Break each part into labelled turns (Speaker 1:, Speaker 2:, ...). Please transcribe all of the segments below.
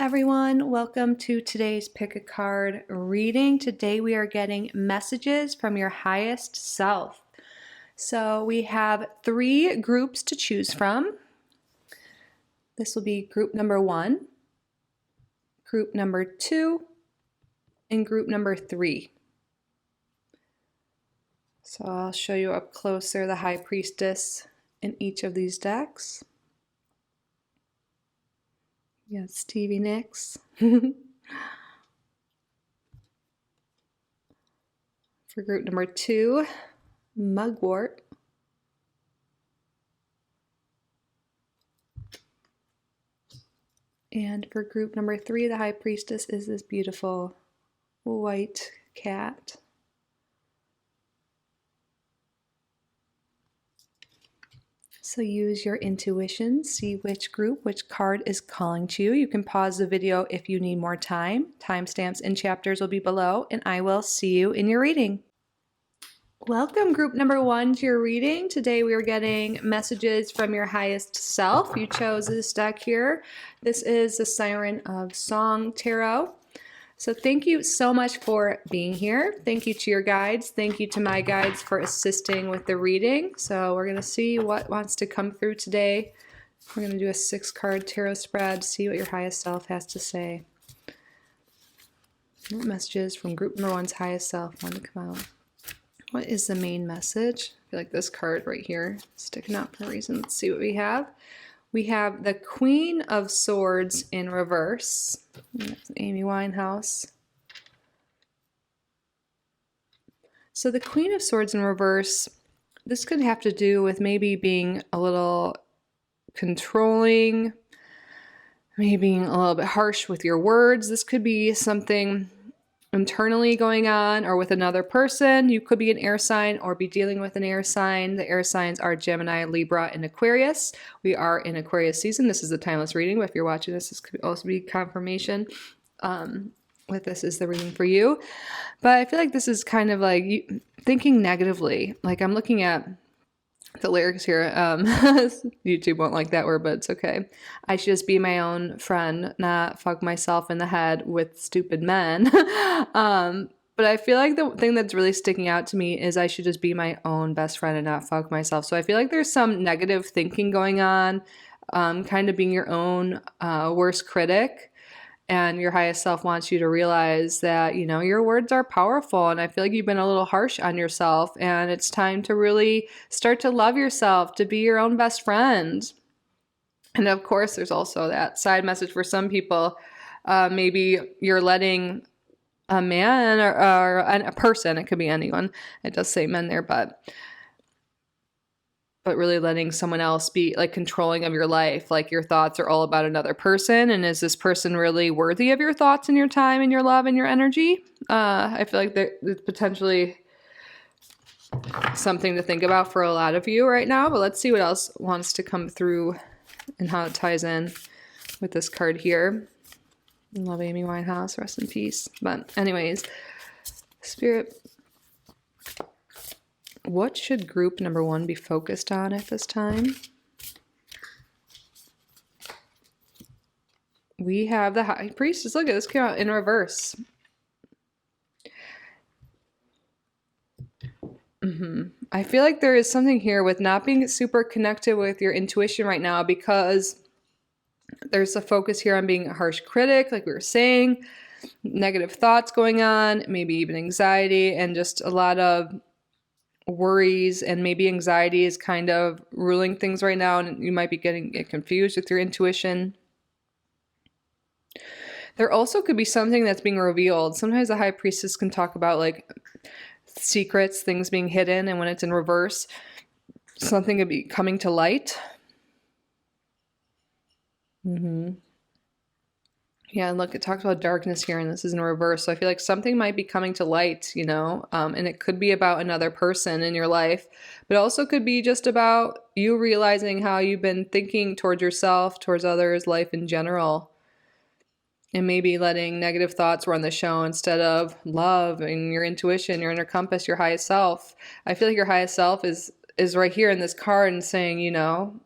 Speaker 1: everyone. Welcome to today's Pick a Card reading. Today we are getting messages from your highest self. So we have 3 groups to choose from. This will be group number 1, group number 2, and group number 3. So I'll show you up closer the High Priestess in each of these decks. Yes, Stevie Nicks. For group number 2, Mugwort. And for group number 3, the High Priestess is this beautiful white cat. So use your intuition, see which card is calling to you. You can pause the video if you need more time. Timestamps and chapters will be below, and I will see you in your reading. Welcome, group number 1, to your reading. Today we are getting messages from your highest self. You chose this deck here. This is the Siren of Song Tarot. So thank you so much for being here. Thank you to your guides. Thank you to my guides for assisting with the reading. So we're going to see what wants to come through today. We're going to do a 6-card tarot spread, see what your highest self has to say. What messages from group number 1's highest self want to come out? What is the main message? I feel like this card right here is sticking out for a reason. Let's see what we have. We have the Queen of Swords in reverse. That's Amy Winehouse. So the Queen of Swords in reverse, this could have to do with maybe being a little controlling, maybe being a little bit harsh with your words. This could be something internally going on or with another person. You could be an air sign or be dealing with an air sign. The air signs are Gemini, Libra, and Aquarius. We are in Aquarius season. This is a timeless reading, but if you're watching this could also be confirmation. With this is the reading for you. But I feel like this is kind of like you thinking negatively. Like I'm looking at the lyrics here. YouTube won't like that word, but it's okay. I should just be my own friend, not fuck myself in the head with stupid men. But I feel like the thing that's really sticking out to me is I should just be my own best friend and not fuck myself. So I feel like there's some negative thinking going on, kind of being your own worst critic. And your highest self wants you to realize that, you know, your words are powerful. And I feel like you've been a little harsh on yourself. And it's time to really start to love yourself, to be your own best friend. And of course, there's also that side message for some people. Maybe you're letting a man or a person, it could be anyone. It does say men there, but really letting someone else be like controlling of your life. Like your thoughts are all about another person. And is this person really worthy of your thoughts and your time and your love and your energy? I feel like there's potentially something to think about for a lot of you right now, but let's see what else wants to come through and how it ties in with this card here. Love Amy Winehouse, rest in peace. But anyways, Spirit, what should group number 1 be focused on at this time? We have the High Priestess. Look at this, came out in reverse. I feel like there is something here with not being super connected with your intuition right now because there's a focus here on being a harsh critic, like we were saying, negative thoughts going on, maybe even anxiety, and just a lot of worries, and maybe anxiety is kind of ruling things right now, and you might be getting confused with your intuition. There also could be something that's being revealed. Sometimes the High Priestess can talk about like secrets, things being hidden, and when it's in reverse, something could be coming to light. Yeah, and look, it talks about darkness here, and this is in reverse. So I feel like something might be coming to light, you know, and it could be about another person in your life, but also could be just about you realizing how you've been thinking towards yourself, towards others, life in general, and maybe letting negative thoughts run the show instead of love and your intuition, your inner compass, your highest self. I feel like your highest self is right here in this card and saying, you know,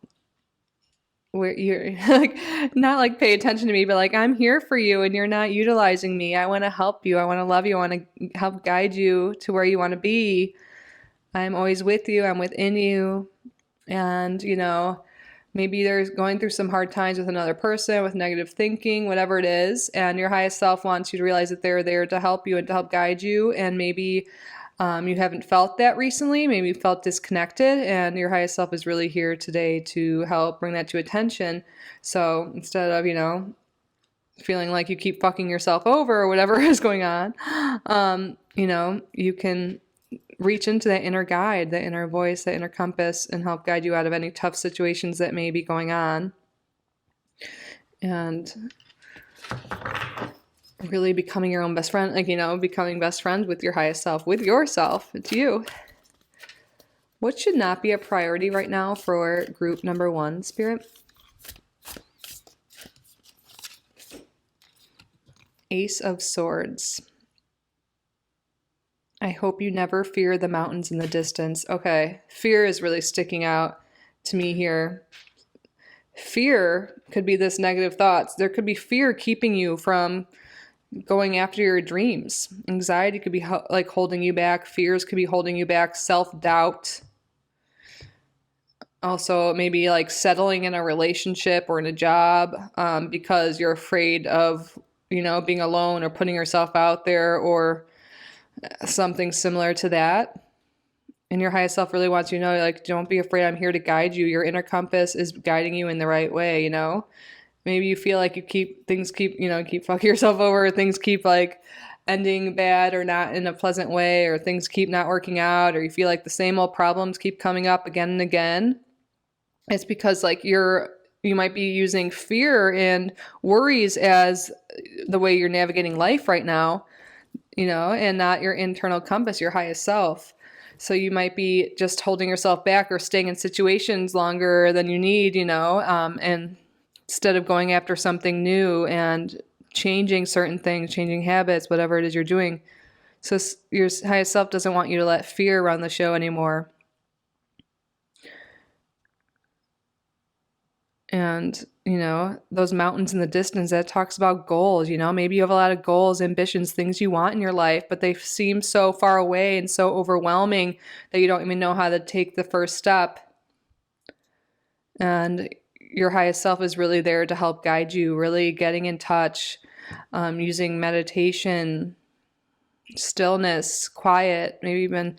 Speaker 1: where you're like, not like pay attention to me, but like, I'm here for you and you're not utilizing me. I want to help you. I want to love you. I want to help guide you to where you want to be. I'm always with you. I'm within you. And, maybe they're going through some hard times with another person, with negative thinking, whatever it is. And your highest self wants you to realize that they're there to help you and to help guide you. And maybe you haven't felt that recently. Maybe you felt disconnected, and your highest self is really here today to help bring that to attention. So instead of, feeling like you keep fucking yourself over or whatever is going on, you can reach into that inner guide, that inner voice, that inner compass, and help guide you out of any tough situations that may be going on. And really becoming your own best friend, becoming best friends with your highest self, with yourself. It's you. What should not be a priority right now for group number 1, Spirit? Ace of Swords. I hope you never fear the mountains in the distance. Okay, fear is really sticking out to me here. Fear could be this negative thoughts. There could be fear keeping you from going after your dreams. Anxiety could be like holding you back. Fears could be holding you back. Self-doubt. Also, maybe like settling in a relationship or in a job because you're afraid of, being alone or putting yourself out there or something similar to that. And your highest self really wants you to know, like, don't be afraid. I'm here to guide you. Your inner compass is guiding you in the right way, Maybe you feel like things keep fucking yourself over, or things keep like ending bad or not in a pleasant way, or things keep not working out, or you feel like the same old problems keep coming up again and again. It's because like you might be using fear and worries as the way you're navigating life right now, and not your internal compass, your highest self. So you might be just holding yourself back or staying in situations longer than you need, and instead of going after something new and changing certain things, changing habits, whatever it is you're doing. So your highest self doesn't want you to let fear run the show anymore. And, those mountains in the distance, that talks about goals, maybe you have a lot of goals, ambitions, things you want in your life, but they seem so far away and so overwhelming that you don't even know how to take the first step. And your highest self is really there to help guide you, really getting in touch, using meditation, stillness, quiet, maybe even,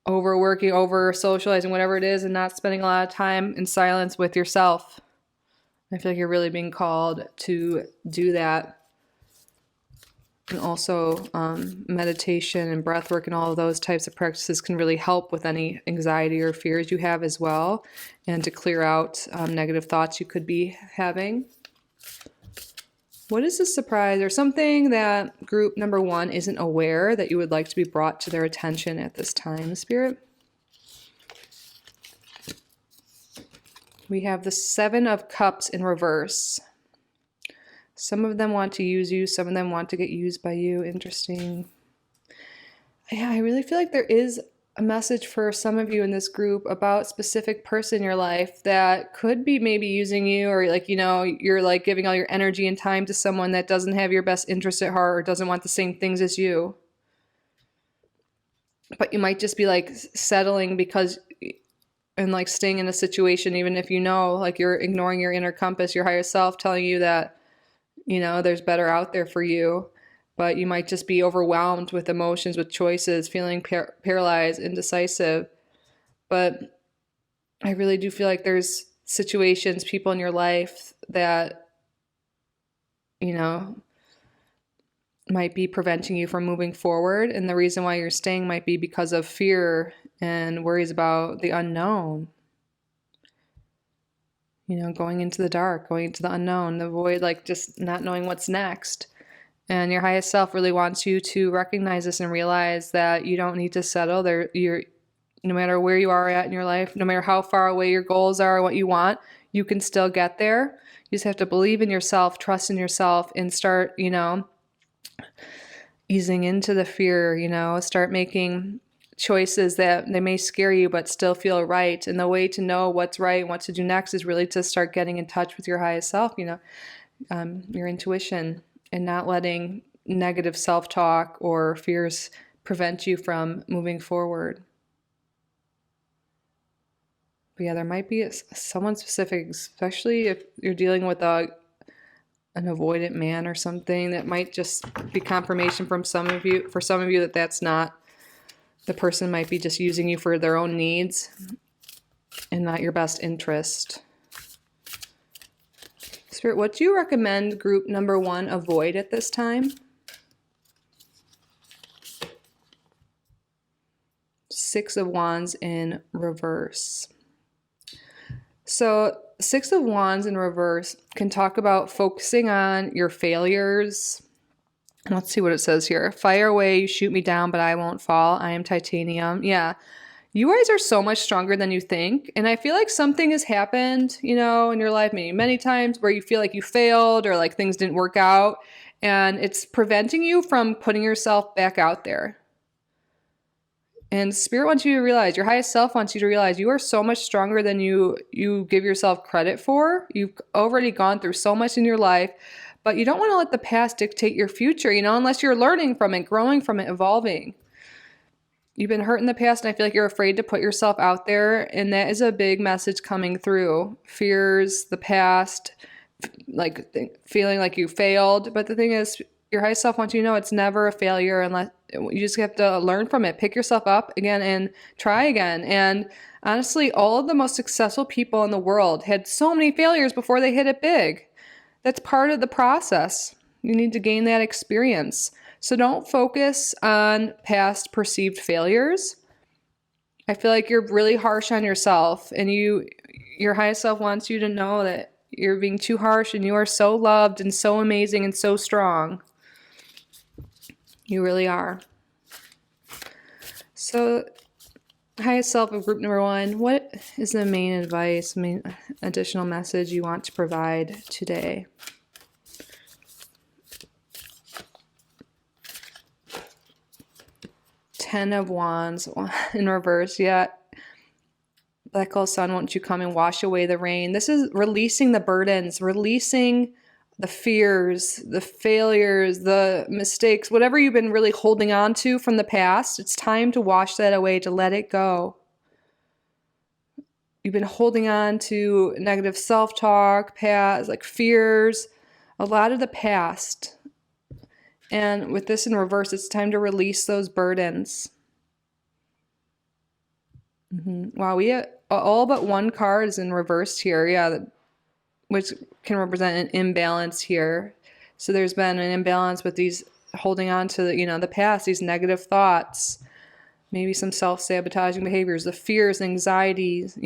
Speaker 1: overworking, over socializing, whatever it is, and not spending a lot of time in silence with yourself. I feel like you're really being called to do that. And also meditation and breath work and all of those types of practices can really help with any anxiety or fears you have as well, and to clear out negative thoughts you could be having. What is a surprise or something that group number 1 isn't aware that you would like to be brought to their attention at this time, Spirit? We have the 7 of Cups in reverse. Some of them want to use you. Some of them want to get used by you. Interesting. Yeah, I really feel like there is a message for some of you in this group about a specific person in your life that could be maybe using you, or like, you're like giving all your energy and time to someone that doesn't have your best interest at heart or doesn't want the same things as you. But you might just be like settling because, and like staying in a situation, even if like you're ignoring your inner compass, your higher self telling you that, there's better out there for you. But you might just be overwhelmed with emotions, with choices, feeling paralyzed, indecisive. But I really do feel like there's situations, people in your life that, might be preventing you from moving forward. And the reason why you're staying might be because of fear and worries about the unknown. Going into the dark, going into the unknown, the void, like just not knowing what's next. And your highest self really wants you to recognize this and realize that you don't need to settle. No matter where you are at in your life, no matter how far away your goals are, what you want, you can still get there. You just have to believe in yourself, trust in yourself, and start, easing into the fear, start making choices that they may scare you but still feel right. And the way to know what's right and what to do next is really to start getting in touch with your highest self, your intuition, and not letting negative self-talk or fears prevent you from moving forward. But yeah, there might be someone specific, especially if you're dealing with an avoidant man or something, that might just be confirmation from some of you, that that's not, the person might be just using you for their own needs and not your best interest. Spirit, what do you recommend group number 1 avoid at this time? Six of Wands in reverse. So 6 of Wands in reverse can talk about focusing on your failures. Let's see what it says here. Fire away, you shoot me down, but I won't fall. I am titanium. Yeah. You guys are so much stronger than you think. And I feel like something has happened, in your life, maybe many times, where you feel like you failed or like things didn't work out. And it's preventing you from putting yourself back out there. And Spirit wants you to realize, your highest self wants you to realize, you are so much stronger than you give yourself credit for. You've already gone through so much in your life, but you don't want to let the past dictate your future, unless you're learning from it, growing from it, evolving. You've been hurt in the past, and I feel like you're afraid to put yourself out there, and that is a big message coming through. Fears, the past, like feeling like you failed. But the thing is, your highest self wants you to know it's never a failure, unless you just have to learn from it, pick yourself up again and try again. And honestly, all of the most successful people in the world had so many failures before they hit it big. That's part of the process. You need to gain that experience. So don't focus on past perceived failures. I feel like you're really harsh on yourself, and your highest self wants you to know that you're being too harsh, and you are so loved and so amazing and so strong. You really are. So, highest self of group number 1, what is the main advice, main additional message you want to provide today? Ten of Wands in reverse. Yeah. Black hole sun, won't you come and wash away the rain? This is releasing the burdens, releasing the fears, the failures, the mistakes, whatever you've been really holding on to from the past. It's time to wash that away, to let it go. You've been holding on to negative self-talk, past, like fears, a lot of the past. And with this in reverse, it's time to release those burdens. Wow, we have all but one card is in reverse here. Yeah, which can represent an imbalance here. So there's been an imbalance with these holding on to the past, these negative thoughts, maybe some self-sabotaging behaviors, the fears, anxieties,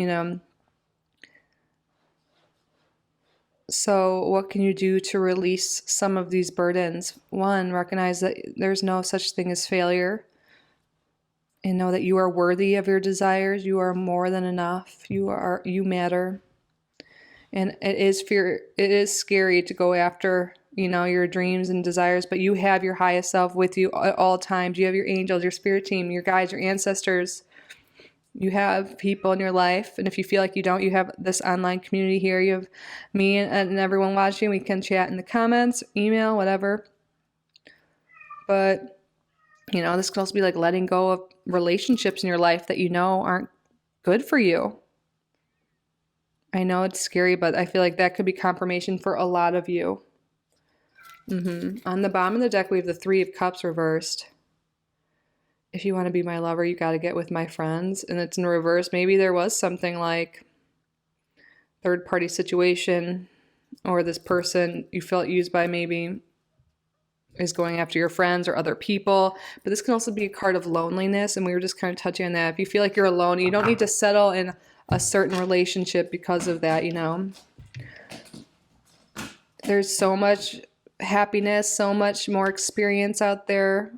Speaker 1: So what can you do to release some of these burdens? 1, recognize that there's no such thing as failure, and know that you are worthy of your desires. You are more than enough. You matter. And it is scary to go after, your dreams and desires, but you have your highest self with you at all times. You have your angels, your spirit team, your guides, your ancestors. You have people in your life. And if you feel like you don't, you have this online community here. You have me and everyone watching. We can chat in the comments, email, whatever. But, this could also be like letting go of relationships in your life that aren't good for you. I know it's scary, but I feel like that could be confirmation for a lot of you. On the bottom of the deck, we have the 3 of Cups reversed. If you want to be my lover, you got to get with my friends. And it's in reverse. Maybe there was something like third-party situation, or this person you felt used by maybe is going after your friends or other people. But this can also be a card of loneliness, and we were just kind of touching on that. If you feel like you're alone, you don't need to settle in a certain relationship because of that, There's so much happiness, so much more experience out there.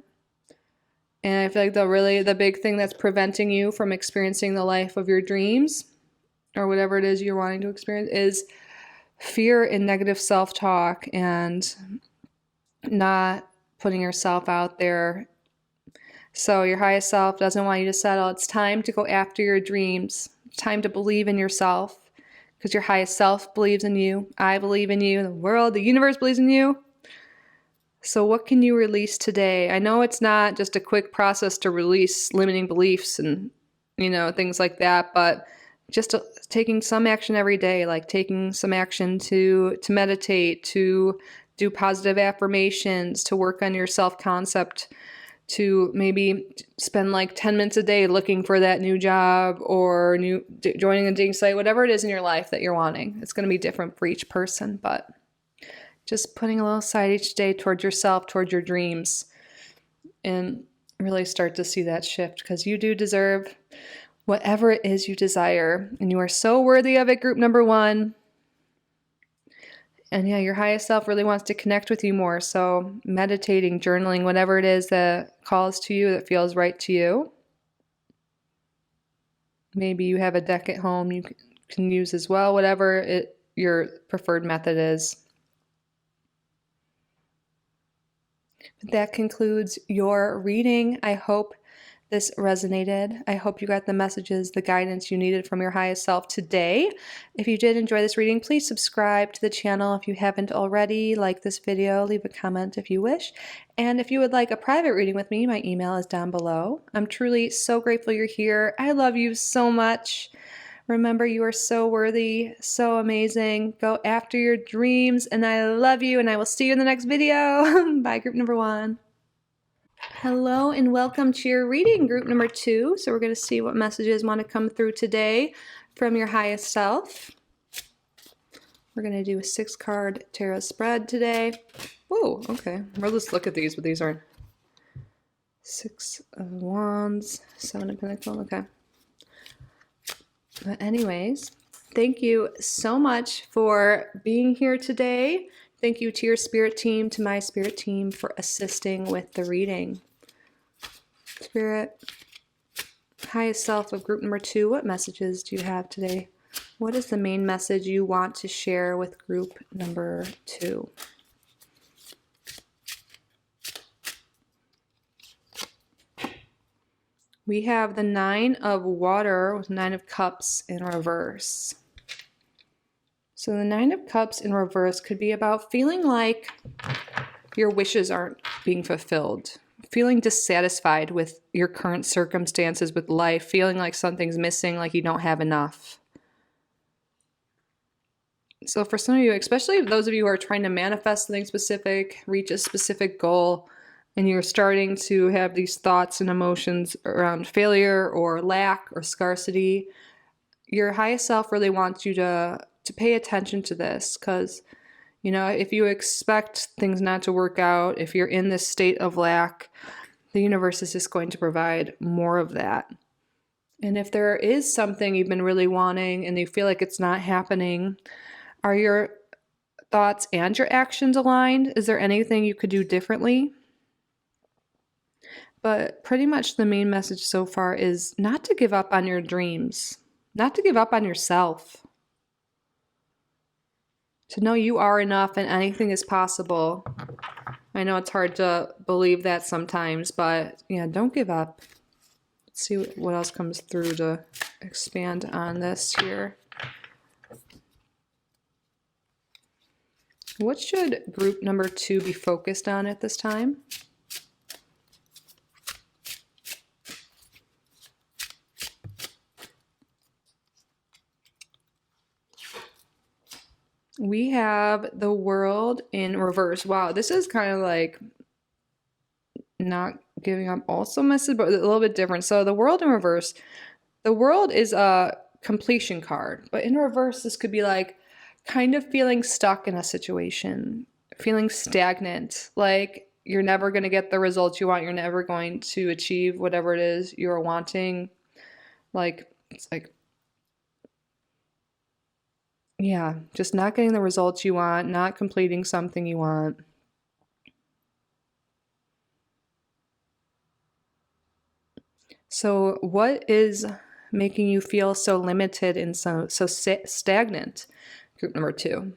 Speaker 1: And I feel like the big thing that's preventing you from experiencing the life of your dreams, or whatever it is you're wanting to experience, is fear and negative self-talk, and not putting yourself out there, So your highest self doesn't want you to settle. It's time to go after your dreams. It's time to believe in yourself because your highest self believes in you. I believe in you. The world, the universe believes in you. So what can you release today? I know it's not just a quick process to release limiting beliefs and, things like that, but just taking some action every day, like taking some action to meditate, to do positive affirmations, to work on your self-concept, to maybe spend like 10 minutes a day looking for that new job or joining a dating site, whatever it is in your life that you're wanting. It's going to be different for each person, but just putting a little aside each day towards yourself, towards your dreams, and really start to see that shift because you do deserve whatever it is you desire, and you are so worthy of it, group number 1. And yeah, your highest self really wants to connect with you more. So meditating, journaling, whatever it is that calls to you, that feels right to you. Maybe you have a deck at home you can use as well, whatever your preferred method is. But that concludes your reading. I hope this resonated. I hope you got the messages, the guidance you needed from your highest self today. If you did enjoy this reading, please subscribe to the channel if you haven't already. Like this video, leave a comment if you wish. And if you would like a private reading with me, my email is down below. I'm truly so grateful you're here. I love you so much. Remember, you are so worthy, so amazing. Go after your dreams, and I love you, and I will see you in the next video. Bye, group number 1. Hello and welcome to your reading, group number 2. So we're going to see what messages want to come through today from your highest self. We're going to do a 6-card tarot spread today. Whoa, okay. We'll just look at these, but these aren't. 6 of Wands, 7 of Pentacles, okay. But anyways, thank you so much for being here today. Thank you to your spirit team, to my spirit team for assisting with the reading. Spirit, highest self of group number 2, what messages do you have today? What is the main message you want to share with group number 2? We have the 9 of Water with 9 of Cups in reverse. So the 9 of Cups in reverse could be about feeling like your wishes aren't being fulfilled, feeling dissatisfied with your current circumstances with life, feeling like something's missing, like you don't have enough. So for some of you, especially those of you who are trying to manifest something specific, reach a specific goal, and you're starting to have these thoughts and emotions around failure or lack or scarcity, your highest self really wants you to pay attention to this because, if you expect things not to work out, if you're in this state of lack, the universe is just going to provide more of that. And if there is something you've been really wanting and you feel like it's not happening, are your thoughts and your actions aligned? Is there anything you could do differently? But pretty much the main message so far is not to give up on your dreams, not to give up on yourself. To know you are enough and anything is possible. I know it's hard to believe that sometimes, but yeah, don't give up. Let's see what else comes through to expand on this here. What should group number 2 be focused on at this time? We have the World in reverse. Wow, this is kind of like not giving up also message, but a little bit different. So the World in reverse, the World is a completion card, but in reverse, this could be like kind of feeling stuck in a situation, feeling stagnant, like you're never going to get the results you want. You're never going to achieve whatever it is you're wanting. Like, it's like, yeah, just not getting the results you want, not completing something you want. So what is making you feel so limited and so stagnant? Group number 2.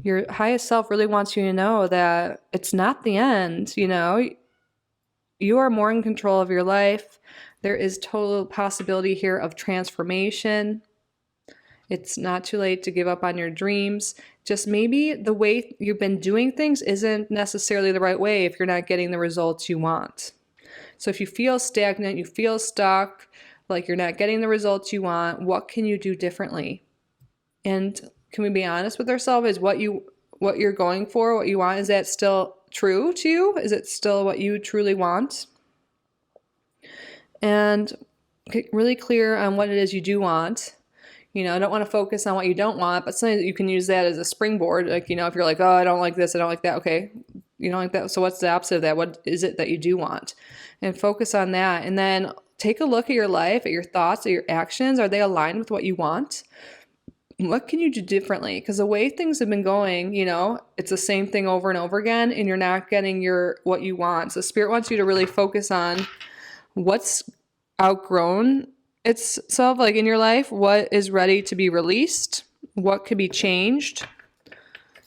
Speaker 1: Your highest self really wants you to know that it's not the end, you are more in control of your life. There is total possibility here of transformation. It's not too late to give up on your dreams. Just maybe the way you've been doing things isn't necessarily the right way if you're not getting the results you want. So if you feel stagnant, you feel stuck, like you're not getting the results you want, what can you do differently? And can we be honest with ourselves? Is what you're going for, what you want, is that still true to you? Is it still what you truly want? And get really clear on what it is you do want. I don't want to focus on what you don't want, but sometimes you can use that as a springboard. Like, if you're like, oh, I don't like this, I don't like that. Okay, you don't like that. So what's the opposite of that? What is it that you do want? And focus on that. And then take a look at your life, at your thoughts, at your actions. Are they aligned with what you want? What can you do differently? Because the way things have been going, it's the same thing over and over again, and you're not getting what you want. So Spirit wants you to really focus on what's outgrown itself, like in your life, what is ready to be released, what could be changed.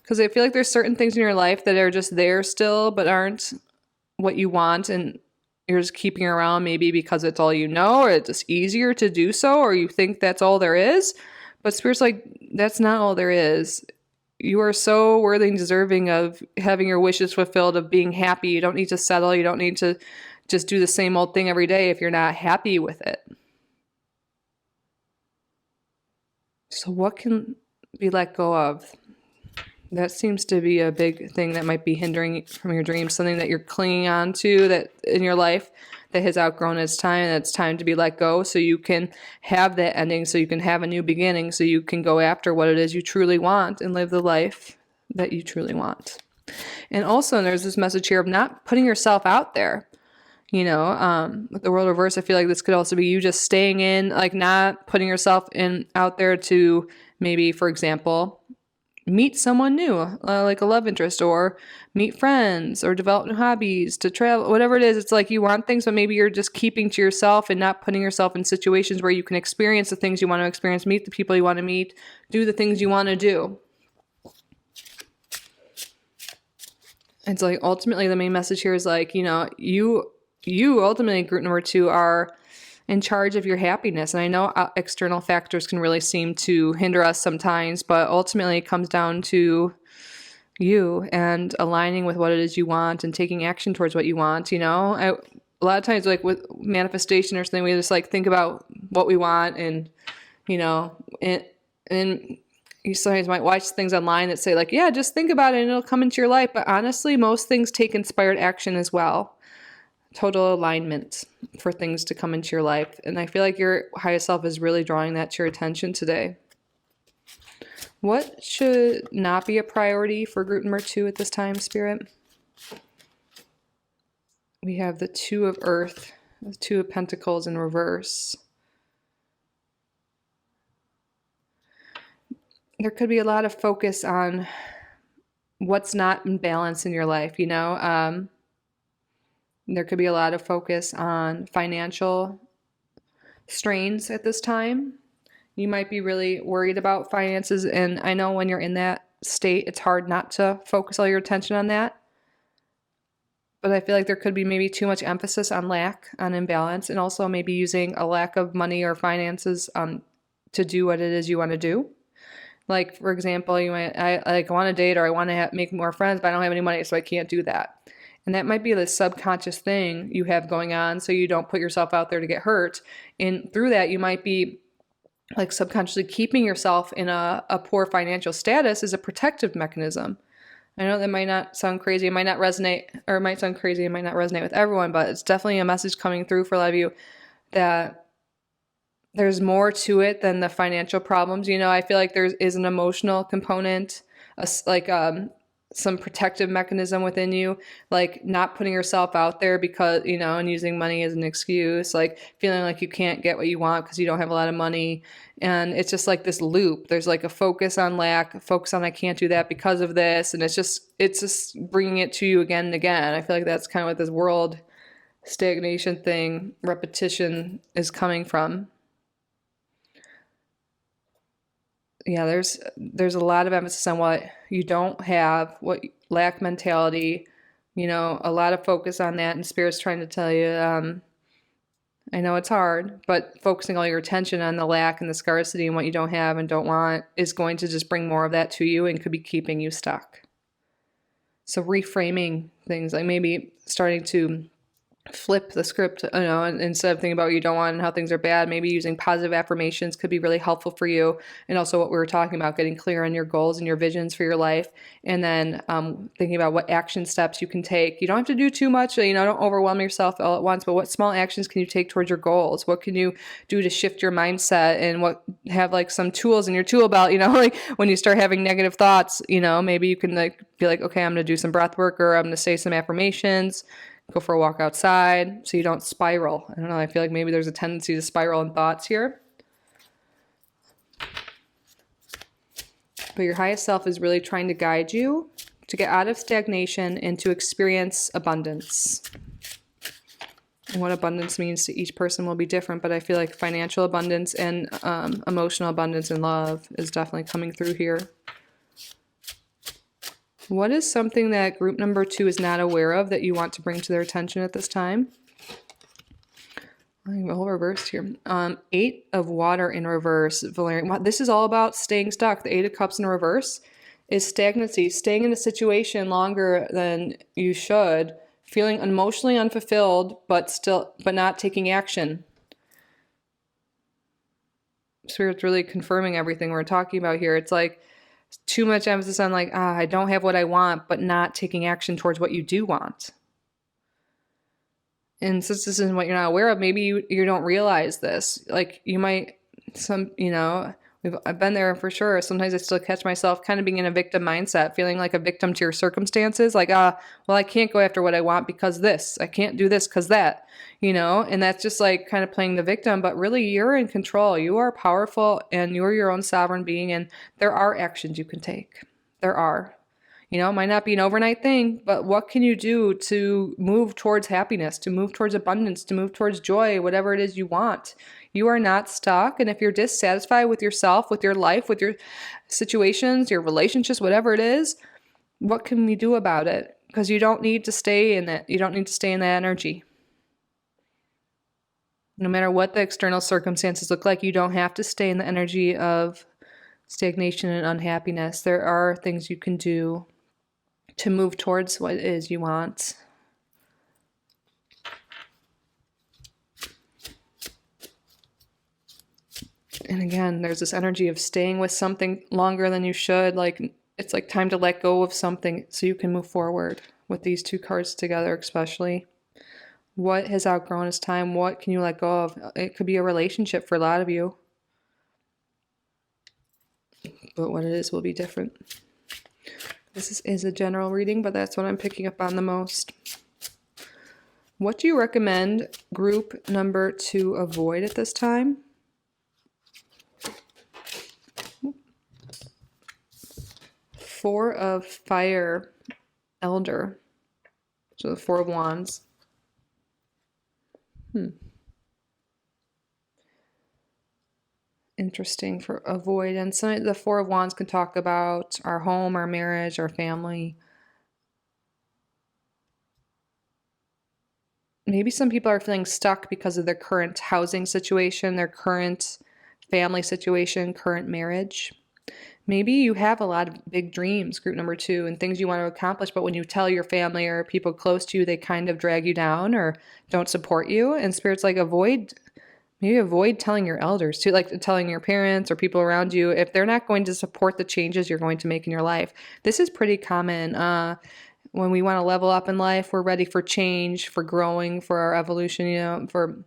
Speaker 1: Because I feel like there's certain things in your life that are just there still, but aren't what you want, and you're just keeping around maybe because it's all you know, or it's just easier to do so, or you think that's all there is. But Spirit's like, that's not all there is. You are so worthy and deserving of having your wishes fulfilled, of being happy. You don't need to settle. You don't need to just do the same old thing every day if you're not happy with it. So what can be let go of? That seems to be a big thing that might be hindering from your dreams, something that you're clinging on to that in your life that has outgrown its time, and it's time to be let go so you can have that ending, so you can have a new beginning, so you can go after what it is you truly want and live the life that you truly want. And also there's this message here of not putting yourself out there. With the world reverse, I feel like this could also be you just staying in, like not putting yourself out there to maybe, for example, meet someone new, like a love interest, or meet friends, or develop new hobbies, to travel, whatever it is. It's like you want things, but maybe you're just keeping to yourself and not putting yourself in situations where you can experience the things you want to experience, meet the people you want to meet, do the things you want to do. It's like ultimately the main message here is like, you ultimately, group number 2, are in charge of your happiness. And I know external factors can really seem to hinder us sometimes, but ultimately it comes down to you and aligning with what it is you want and taking action towards what you want. A lot of times, like with manifestation or something, we just like think about what we want, and and you sometimes might watch things online that say like, yeah, just think about it and it'll come into your life. But honestly, most things take inspired action as well. Total alignment for things to come into your life. And I feel like your highest self is really drawing that to your attention today. What should not be a priority for group number 2 at this time, Spirit? We have the 2 of Earth, the 2 of Pentacles in reverse. There could be a lot of focus on what's not in balance in your life, There could be a lot of focus on financial strains at this time. You might be really worried about finances, and I know when you're in that state, it's hard not to focus all your attention on that. But I feel like there could be maybe too much emphasis on lack, on imbalance, and also maybe using a lack of money or finances to do what it is you want to do. Like, for example, I want to date, or I want to make more friends, but I don't have any money, so I can't do that. And that might be the subconscious thing you have going on, so you don't put yourself out there to get hurt. And through that, you might be like subconsciously keeping yourself in a poor financial status as a protective mechanism. I know that might not sound crazy. It might not resonate, or it might sound crazy. It might not resonate with everyone, but it's definitely a message coming through for a lot of you that there's more to it than the financial problems. I feel like there is an emotional component, some protective mechanism within you, like not putting yourself out there because, and using money as an excuse, like feeling like you can't get what you want because you don't have a lot of money. And it's just like this loop. There's like a focus on lack, a focus on I can't do that because of this. And it's just bringing it to you again and again. I feel like that's kind of what this world stagnation thing, repetition is coming from. Yeah, there's a lot of emphasis on what you don't have, what lack mentality, You know, a lot of focus on that, and Spirit's trying to tell you, I know it's hard, but focusing all your attention on the lack and the scarcity and what you don't have and don't want is going to just bring more of that to you and could be keeping you stuck. So reframing things, like maybe starting to flip the script, you know, and instead of thinking about what you don't want and how things are bad, maybe using positive affirmations could be really helpful for you. And also what we were talking about, getting clear on your goals and your visions for your life. And then thinking about what action steps you can take. You don't have to do too much, you know, don't overwhelm yourself all at once, but what small actions can you take towards your goals? What can you do to shift your mindset, and what have like some tools in your tool belt, you know, like when you start having negative thoughts, you know, maybe you can like be like, okay, I'm going to do some breath work, or I'm going to say some affirmations. Go for a walk outside so you don't spiral. I don't know. I feel like maybe there's a tendency to spiral in thoughts here. But your highest self is really trying to guide you to get out of stagnation and to experience abundance. And what abundance means to each person will be different, but I feel like financial abundance and emotional abundance and love is definitely coming through here. What is something that group number 2 is not aware of that you want to bring to their attention at this time? I have a whole reverse here. 8 of water in reverse, Valerian. This is all about staying stuck. The 8 of cups in reverse is stagnancy, staying in a situation longer than you should, feeling emotionally unfulfilled, but not taking action. Spirit's really confirming everything we're talking about here. It's like too much emphasis on like, I don't have what I want, but not taking action towards what you do want. And since this isn't what you're not aware of, maybe you don't realize this. Like you might, I've been there for sure. Sometimes I still catch myself kind of being in a victim mindset, feeling like a victim to your circumstances. Like, well, I can't go after what I want because this. I can't do this because that, you know? And that's just like kind of playing the victim. But really, you're in control. You are powerful and you're your own sovereign being. And there are actions you can take. There are. You know, it might not be an overnight thing, but what can you do to move towards happiness, to move towards abundance, to move towards joy, whatever it is you want? You are not stuck. And if you're dissatisfied with yourself, with your life, with your situations, your relationships, whatever it is, what can we do about it? Because you don't need to stay in it. You don't need to stay in that energy. No matter what the external circumstances look like, you don't have to stay in the energy of stagnation and unhappiness. There are things you can do to move towards what it is you want. And again, there's this energy of staying with something longer than you should. Like it's like time to let go of something so you can move forward with these 2 cards together, especially. What has outgrown its time? What can you let go of? It could be a relationship for a lot of you. But what it is will be different. This is a general reading, but that's what I'm picking up on the most. What do you recommend group number 2 avoid at this time? Four of Fire, Elder. So the 4 of Wands. Interesting for avoidance. The 4 of Wands can talk about our home, our marriage, our family. Maybe some people are feeling stuck because of their current housing situation, their current family situation, current marriage. Maybe you have a lot of big dreams, group number 2, and things you want to accomplish, but when you tell your family or people close to you, they kind of drag you down or don't support you. And Spirit's like, avoid telling your elders too, like telling your parents or people around you if they're not going to support the changes you're going to make in your life. This is pretty common. When we want to level up in life, we're ready for change, for growing, for our evolution, you know, for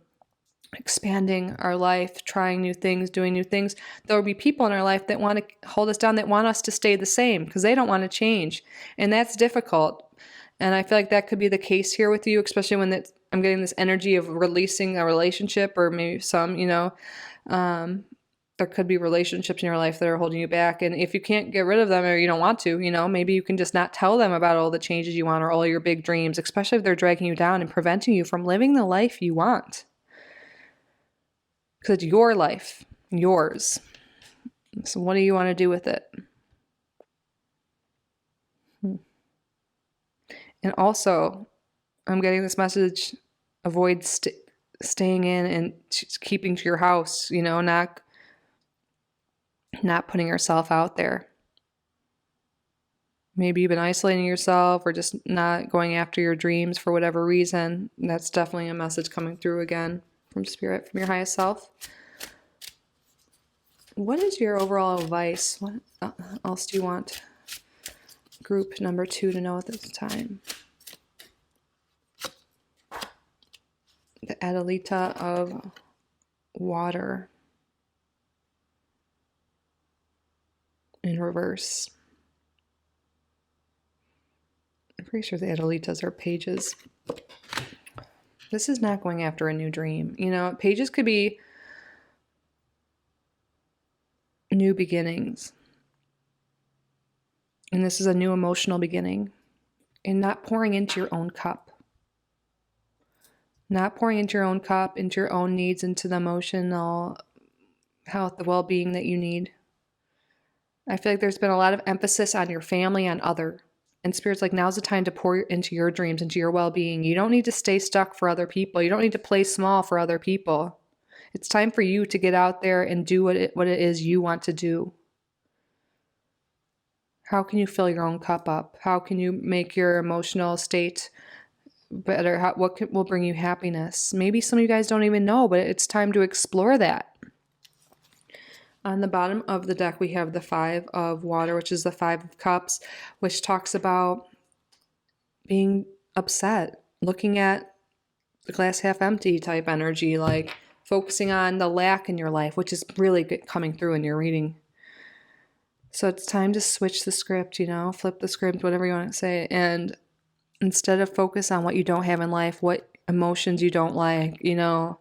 Speaker 1: expanding our life, trying new things, doing new things. There will be people in our life that want to hold us down, that want us to stay the same because they don't want to change. And that's difficult. And I feel like that could be the case here with you, especially when I'm getting this energy of releasing a relationship, or maybe some, you know, there could be relationships in your life that are holding you back. And if you can't get rid of them or you don't want to, you know, maybe you can just not tell them about all the changes you want or all your big dreams, especially if they're dragging you down and preventing you from living the life you want. Because it's your life, yours. So what do you want to do with it? And also, I'm getting this message, avoid staying in and keeping to your house, you know, not putting yourself out there. Maybe you've been isolating yourself or just not going after your dreams for whatever reason. That's definitely a message coming through again from Spirit, from your highest self. What is your overall advice? What else do you want group number 2 to know at this time? The Adelita of water in reverse. I'm pretty sure the Adelitas are pages. This is not going after a new dream. You know, pages could be new beginnings. And this is a new emotional beginning. And not pouring into your own cup. Not pouring into your own cup, into your own needs, into the emotional health, the well-being that you need. I feel like there's been a lot of emphasis on your family, on other. And Spirit's like, now's the time to pour into your dreams, into your well-being. You don't need to stay stuck for other people. You don't need to play small for other people. It's time for you to get out there and do what it is you want to do. How can you fill your own cup up? How can you make your emotional state better? What will bring you happiness? Maybe some of you guys don't even know, but it's time to explore that. On the bottom of the deck, we have the 5 of water, which is the 5 of cups, which talks about being upset, looking at the glass half empty type energy, like focusing on the lack in your life, which is really coming through in your reading. So it's time to switch the script, you know, flip the script, whatever you want to say. And instead of focus on what you don't have in life, what emotions you don't like, you know,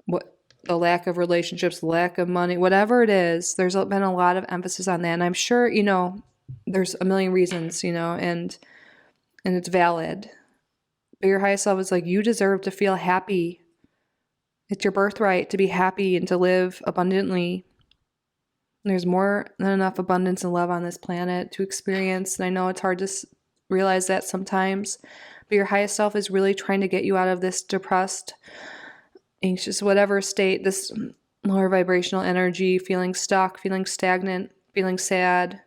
Speaker 1: what the lack of relationships, the lack of money, whatever it is, there's been a lot of emphasis on that. And I'm sure, you know, there's a million reasons, you know, and it's valid. But your highest self is like, you deserve to feel happy. It's your birthright to be happy and to live abundantly. There's more than enough abundance and love on this planet to experience. And I know it's hard to realize that sometimes, but your highest self is really trying to get you out of this depressed, anxious, whatever state, this lower vibrational energy, feeling stuck, feeling stagnant, feeling sad,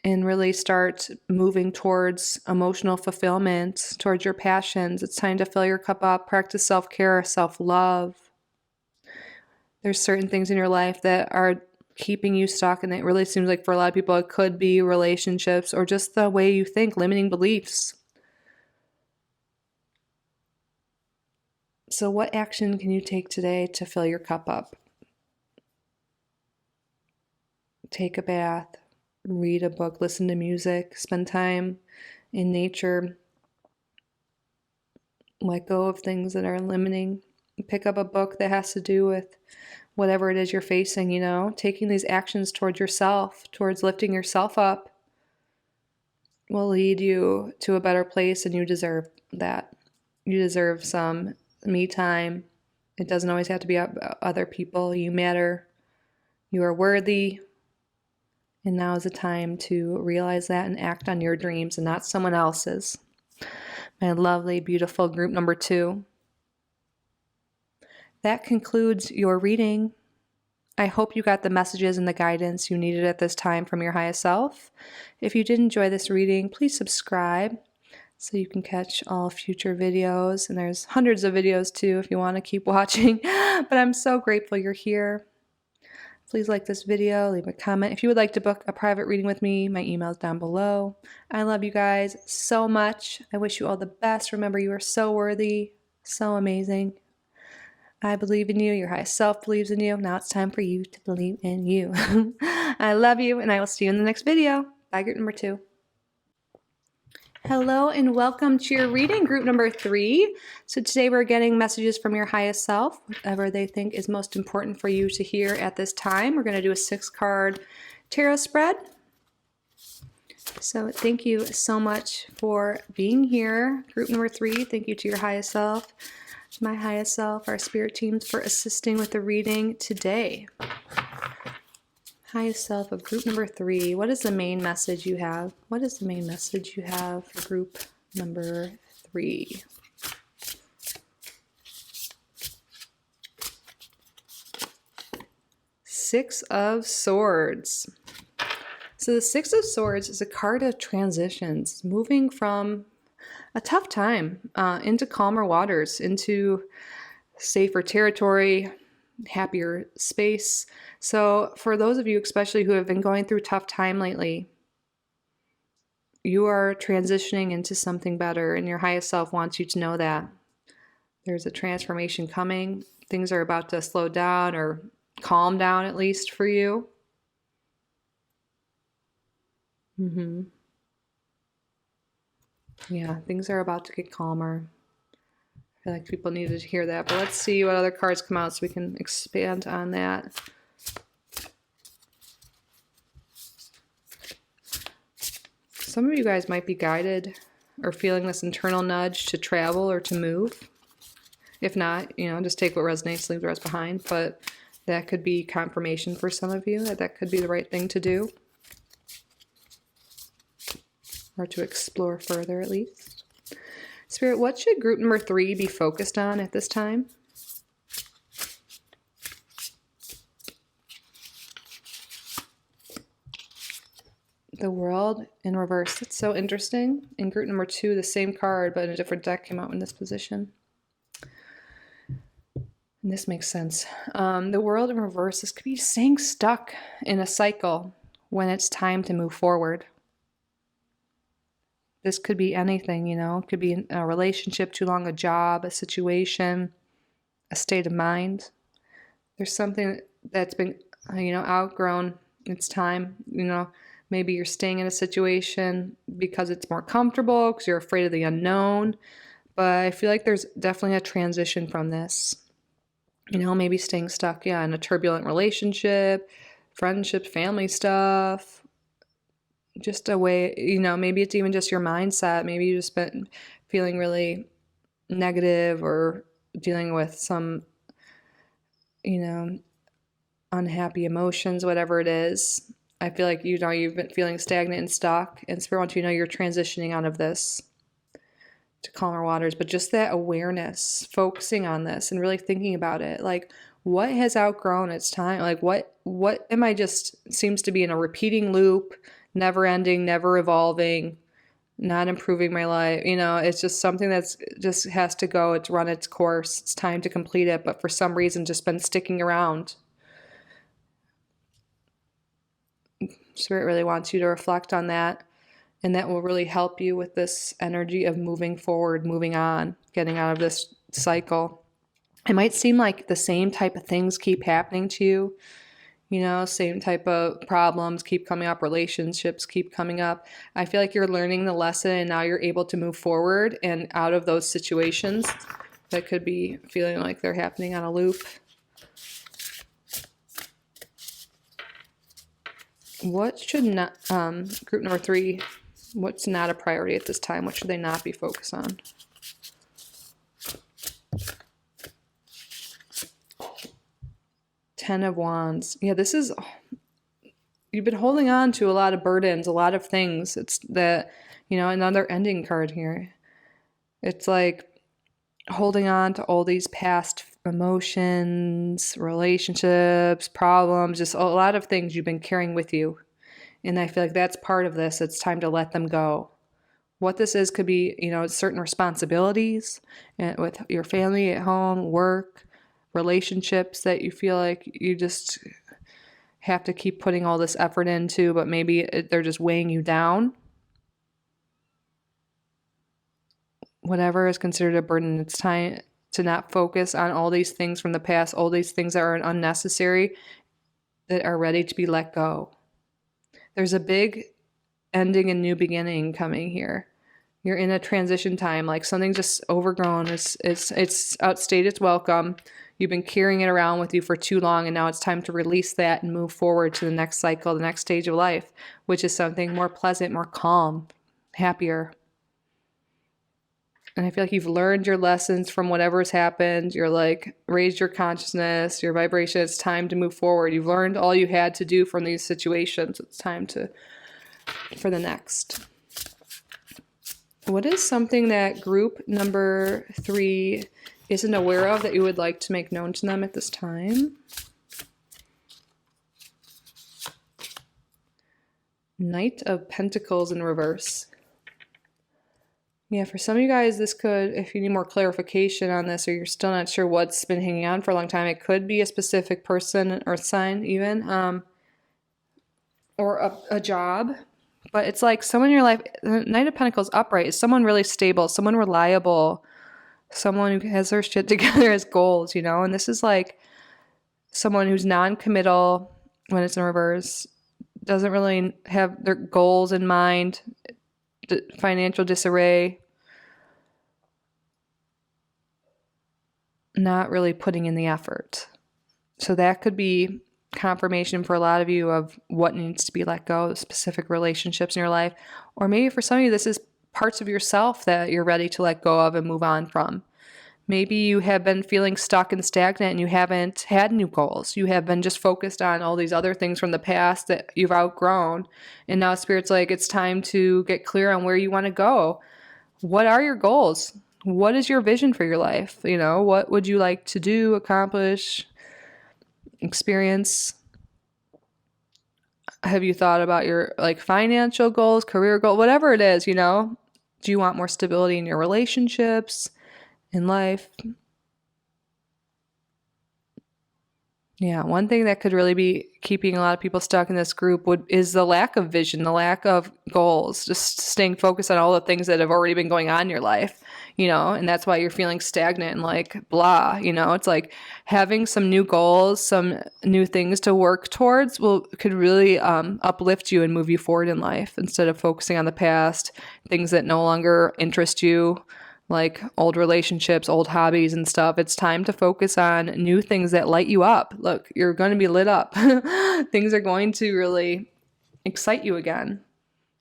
Speaker 1: and really start moving towards emotional fulfillment, towards your passions. It's time to fill your cup up, practice self-care, self-love. There's certain things in your life that are keeping you stuck, and it really seems like for a lot of people it could be relationships or just the way you think, limiting beliefs. So what action can you take today to fill your cup up? Take a bath, read a book, listen to music, spend time in nature, let go of things that are limiting. Pick up a book that has to do with whatever it is you're facing, you know, taking these actions towards yourself, towards lifting yourself up, will lead you to a better place, and you deserve that. You deserve some me time. It doesn't always have to be about other people. You matter. You are worthy. And now is the time to realize that and act on your dreams and not someone else's. My lovely, beautiful group number 2. That concludes your reading. I hope you got the messages and the guidance you needed at this time from your highest self. If you did enjoy this reading, please subscribe so you can catch all future videos. And there's hundreds of videos too if you want to keep watching. But I'm so grateful you're here. Please like this video, leave a comment. If you would like to book a private reading with me, my email is down below. I love you guys so much. I wish you all the best. Remember, you are so worthy, so amazing. I believe in you. Your highest self believes in you. Now it's time for you to believe in you. I love you, and I will see you in the next video. Bye, group number 2. Hello, and welcome to your reading, group number 3. So today we're getting messages from your highest self, whatever they think is most important for you to hear at this time. We're going to do a 6-card tarot spread. So thank you so much for being here. Group number 3, thank you to your highest self. My highest self, our spirit teams, for assisting with the reading today. Highest self of group number 3. What is the main message you have? What is the main message you have for group number 3? Six of Swords. So the Six of Swords is a card of transitions, moving from a tough time into calmer waters, into safer territory, happier space. So for those of you especially who have been going through a tough time lately, you are transitioning into something better, and your highest self wants you to know that. There's a transformation coming. Things are about to slow down or calm down, at least for you. Yeah, things are about to get calmer. I feel like people needed to hear that, but let's see what other cards come out so we can expand on that. Some of you guys might be guided or feeling this internal nudge to travel or to move. If not, just take what resonates, leave the rest behind. But that could be confirmation for some of you that could be the right thing to do. Or to explore further, at least. Spirit, what should group number 3 be focused on at this time? The World in reverse. That's so interesting. In group number 2, the same card, but in a different deck came out in this position. And this makes sense. The World in reverse. This could be staying stuck in a cycle when it's time to move forward. This could be anything, It could be a relationship too long, a job, a situation, a state of mind. There's something that's been, outgrown. It's time, Maybe you're staying in a situation because it's more comfortable, because you're afraid of the unknown. But I feel like there's definitely a transition from this. Maybe staying stuck, in a turbulent relationship, friendship, family stuff. Just a way, maybe it's even just your mindset. Maybe you've just been feeling really negative or dealing with some, unhappy emotions, whatever it is. I feel like, you've been feeling stagnant and stuck, and Spirit wants you to know you're transitioning out of this to calmer waters. But just that awareness, focusing on this and really thinking about it. Like, what has outgrown its time? Like, what am I just seems to be in a repeating loop, never ending, never evolving, not improving my life. It's just something that's just has to go. It's run its course. It's time to complete it. But for some reason, just been sticking around. Spirit really wants you to reflect on that, and that will really help you with this energy of moving forward, moving on, getting out of this cycle. It might seem like the same type of things keep happening to you, same type of problems keep coming up, relationships keep coming up. I feel like you're learning the lesson, and now you're able to move forward and out of those situations that could be feeling like they're happening on a loop. What should not, group number 3, what's not a priority at this time? What should they not be focused on? Ten of Wands. Yeah, this is, you've been holding on to a lot of burdens, a lot of things. It's that, another ending card here. It's like holding on to all these past emotions, relationships, problems, just a lot of things you've been carrying with you. And I feel like that's part of this. It's time to let them go. What this is could be, certain responsibilities with your family at home, work, relationships that you feel like you just have to keep putting all this effort into, but maybe they're just weighing you down. Whatever is considered a burden, it's time to not focus on all these things from the past, all these things that are unnecessary, that are ready to be let go. There's a big ending and new beginning coming here. You're in a transition time, like something just overgrown. It's outstayed its welcome. You've been carrying it around with you for too long, and now it's time to release that and move forward to the next cycle, the next stage of life, which is something more pleasant, more calm, happier. And I feel like you've learned your lessons from whatever's happened. You're like raised your consciousness, your vibration. It's time to move forward. You've learned all you had to do from these situations. It's time for the next. What is something that group number 3 isn't aware of that you would like to make known to them at this time? Knight of Pentacles in reverse. Yeah, for some of you guys, this could, if you need more clarification on this, or you're still not sure what's been hanging on for a long time, it could be a specific person, earth sign even, or a job. But it's like someone in your life, the Knight of Pentacles upright is someone really stable, someone reliable, someone who has their shit together, has goals, you know? And this is like someone who's non-committal when it's in reverse, doesn't really have their goals in mind, financial disarray, not really putting in the effort. So that could be confirmation for a lot of you of what needs to be let go, specific relationships in your life. Or maybe for some of you, this is parts of yourself that you're ready to let go of and move on from. Maybe you have been feeling stuck and stagnant and you haven't had new goals. You have been just focused on all these other things from the past that you've outgrown. And now Spirit's like, it's time to get clear on where you want to go. What are your goals? What is your vision for your life? You know, what would you like to do, accomplish, experience? Have you thought about your like financial goals, career goal, whatever it is, you know? Do you want more stability in your relationships? In life? Yeah, one thing that could really be keeping a lot of people stuck in this group is the lack of vision, the lack of goals, just staying focused on all the things that have already been going on in your life, you know, and that's why you're feeling stagnant and like blah, you know. It's like having some new goals, some new things to work towards could really uplift you and move you forward in life instead of focusing on the past, things that no longer interest you, like old relationships, old hobbies and stuff. It's time to focus on new things that light you up. Look, you're going to be lit up. Things are going to really excite you again.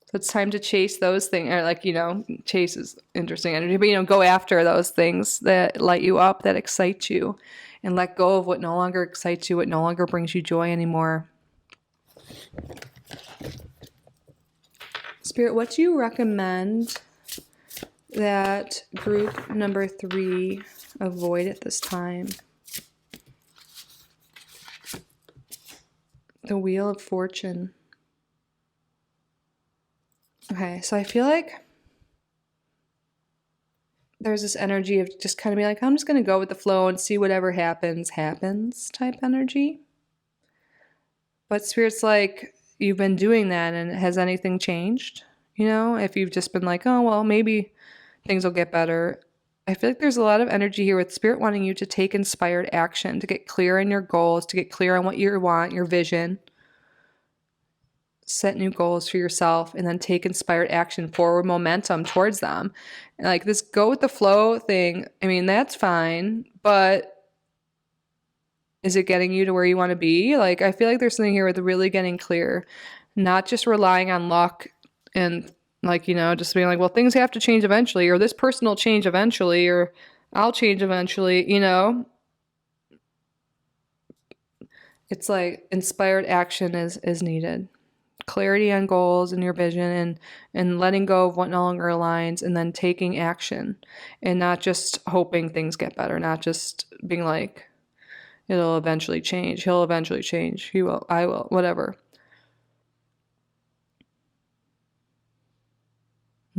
Speaker 1: So it's time to chase those things, or like, you know, chase is interesting energy, but, you know, go after those things that light you up, that excite you, and let go of what no longer excites you, what no longer brings you joy anymore. Spirit, what do you recommend that group number 3 avoid at this time? The Wheel of Fortune. Okay, so I feel like there's this energy of just kind of being like, I'm just going to go with the flow and see whatever happens type energy. But Spirit's like, you've been doing that, and has anything changed? You know, if you've just been like, oh, well, maybe things will get better. I feel like there's a lot of energy here with Spirit wanting you to take inspired action, to get clear on your goals, to get clear on what you want, your vision, set new goals for yourself, and then take inspired action, forward momentum towards them. And like this go with the flow thing, I mean, that's fine, but is it getting you to where you want to be? Like, I feel like there's something here with really getting clear, not just relying on luck and like, you know, just being like, well, things have to change eventually, or this person will change eventually, or I'll change eventually, you know. It's like inspired action is needed. Clarity on goals and your vision, and letting go of what no longer aligns, and then taking action, and not just hoping things get better, not just being like, it'll eventually change, he'll eventually change, he will, I will, whatever.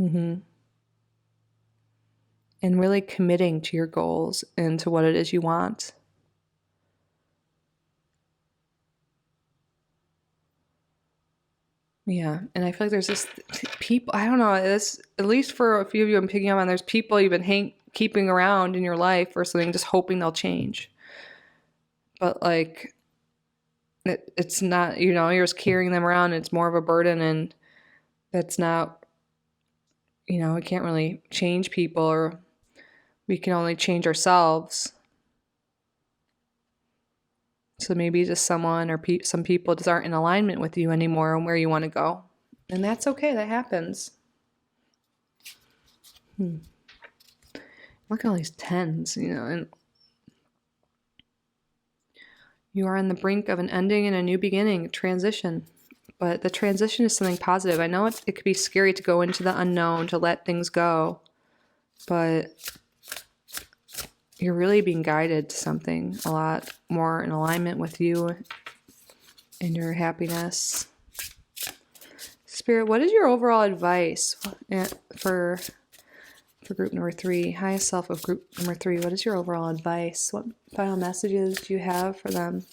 Speaker 1: And really committing to your goals and to what it is you want. Yeah, and I feel like there's this people, I don't know, this, at least for a few of you I'm picking up on, there's people you've been keeping around in your life or something, just hoping they'll change. But like, it's not, you know, you're just carrying them around, it's more of a burden, and that's not, you know, we can't really change people, or we can only change ourselves. So maybe just someone or some people just aren't in alignment with you anymore and where you want to go. And that's okay, that happens. Look at all these tens, and you are on the brink of an ending and a new beginning, a transition. But the transition is something positive. I know it could be scary to go into the unknown, to let things go, but you're really being guided to something a lot more in alignment with you and your happiness. Spirit, what is your overall advice for group number 3? Highest self of group number 3, what is your overall advice? What final messages do you have for them?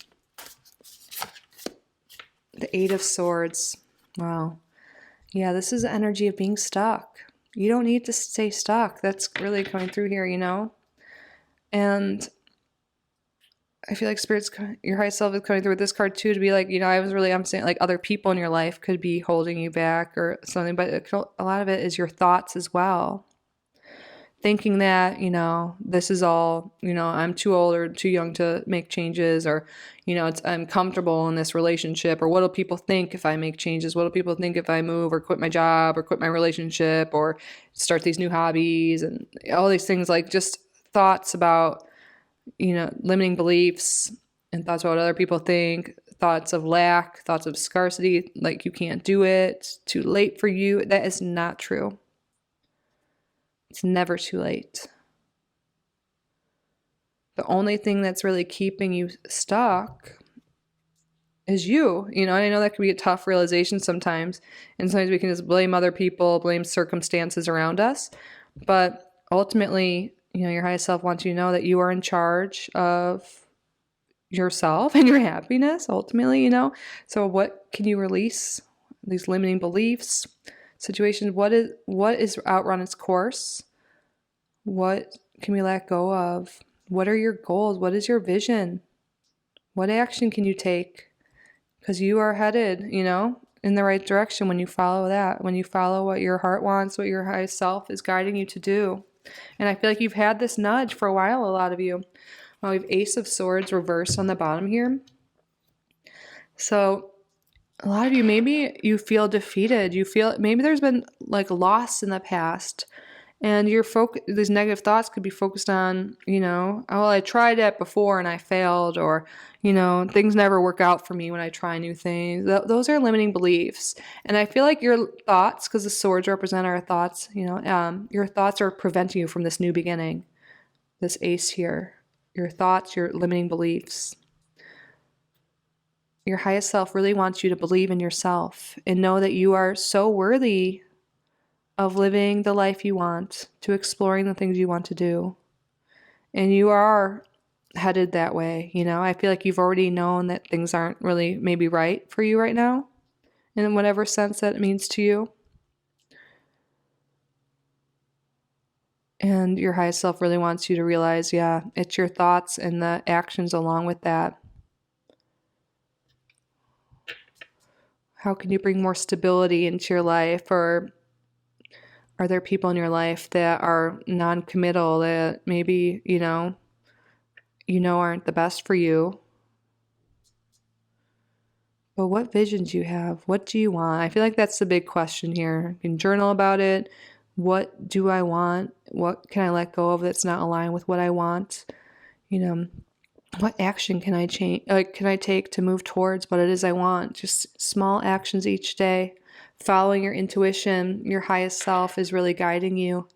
Speaker 1: The 8 of Swords. Wow. Yeah, this is the energy of being stuck. You don't need to stay stuck. That's really coming through here, And I feel like your high self is coming through with this card too, to be like, I'm saying like other people in your life could be holding you back or something, but a lot of it is your thoughts as well. Thinking that, this is all, I'm too old or too young to make changes, or, I'm comfortable in this relationship, or what do people think if I make changes? What do people think if I move or quit my job or quit my relationship or start these new hobbies and all these things, like just thoughts about, limiting beliefs and thoughts about what other people think, thoughts of lack, thoughts of scarcity, like you can't do it, too late for you. That is not true. It's never too late. The only thing that's really keeping you stuck is you. I know that can be a tough realization sometimes. And sometimes we can just blame other people, blame circumstances around us. But ultimately, your highest self wants you to know that you are in charge of yourself and your happiness, ultimately, So what can you release? These limiting beliefs, situations, what is outrun its course? What can we let go of? What are your goals? What is your vision? What action can you take? Because you are headed, in the right direction when you follow that, when you follow what your heart wants, what your highest self is guiding you to do. And I feel like you've had this nudge for a while, a lot of you. Well, we have Ace of Swords reversed on the bottom here. So a lot of you, maybe you feel defeated. You feel maybe there's been like loss in the past. And these negative thoughts could be focused on, I tried it before and I failed, or, things never work out for me when I try new things. Those are limiting beliefs. And I feel like your thoughts, because the swords represent our thoughts, your thoughts are preventing you from this new beginning, this ace here. Your thoughts, your limiting beliefs. Your highest self really wants you to believe in yourself and know that you are so worthy of living the life you want, to exploring the things you want to do. And you are headed that way, I feel like you've already known that things aren't really maybe right for you right now, in whatever sense that it means to you. And your highest self really wants you to realize, it's your thoughts and the actions along with that. How can you bring more stability into your life? Or are there people in your life that are non-committal, that maybe, aren't the best for you? But what visions do you have? What do you want? I feel like that's the big question here. You can journal about it. What do I want? What can I let go of that's not aligned with what I want? What action can I take to move towards what it is I want? Just small actions each day. Following your intuition, your highest self is really guiding you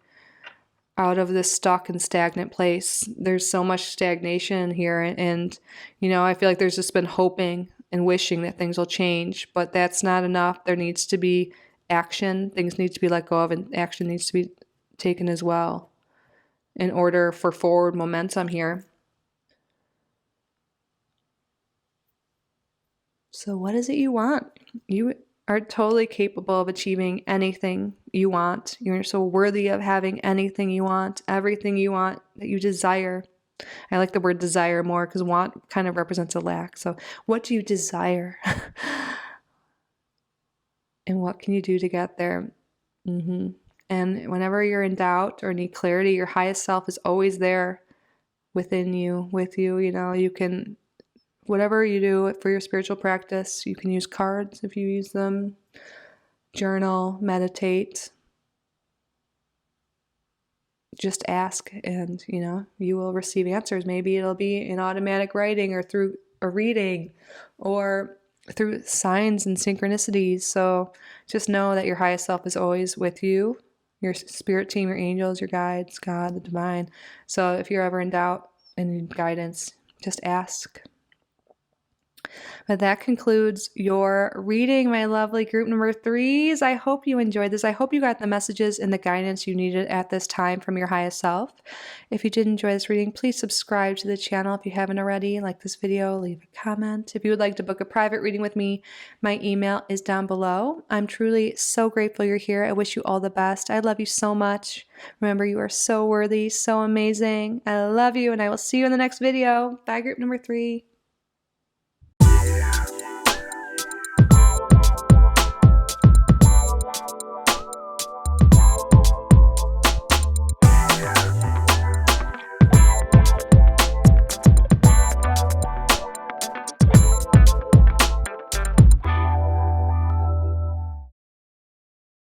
Speaker 1: out of this stuck and stagnant place. There's so much stagnation here, and I feel like there's just been hoping and wishing that things will change, but that's not enough. There needs to be action. Things need to be let go of, and action needs to be taken as well in order for forward momentum here. So what is it you want? You are totally capable of achieving anything you want. You're so worthy of having anything you want, everything you want that you desire. I like the word desire more because want kind of represents a lack. So what do you desire? And what can you do to get there? And whenever you're in doubt or need clarity, your highest self is always there within you, with you. You can, whatever you do for your spiritual practice, you can use cards if you use them, journal, meditate. just ask and, you know, you will receive answers. Maybe it'll be in automatic writing or through a reading or through signs and synchronicities. So just know that your highest self is always with you, your spirit team, your angels, your guides, God, the divine. So if you're ever in doubt and need guidance, just ask. But that concludes your reading, my lovely group number 3s. I hope you enjoyed this. I hope you got the messages and the guidance you needed at this time from your highest self. If you did enjoy this reading, please subscribe to the channel if you haven't already. Like this video, leave a comment. If you would like to book a private reading with me, my email is down below. I'm truly so grateful you're here. I wish you all the best. I love you so much. Remember, you are so worthy, so amazing. I love you, and I will see you in the next video. Bye, group number 3.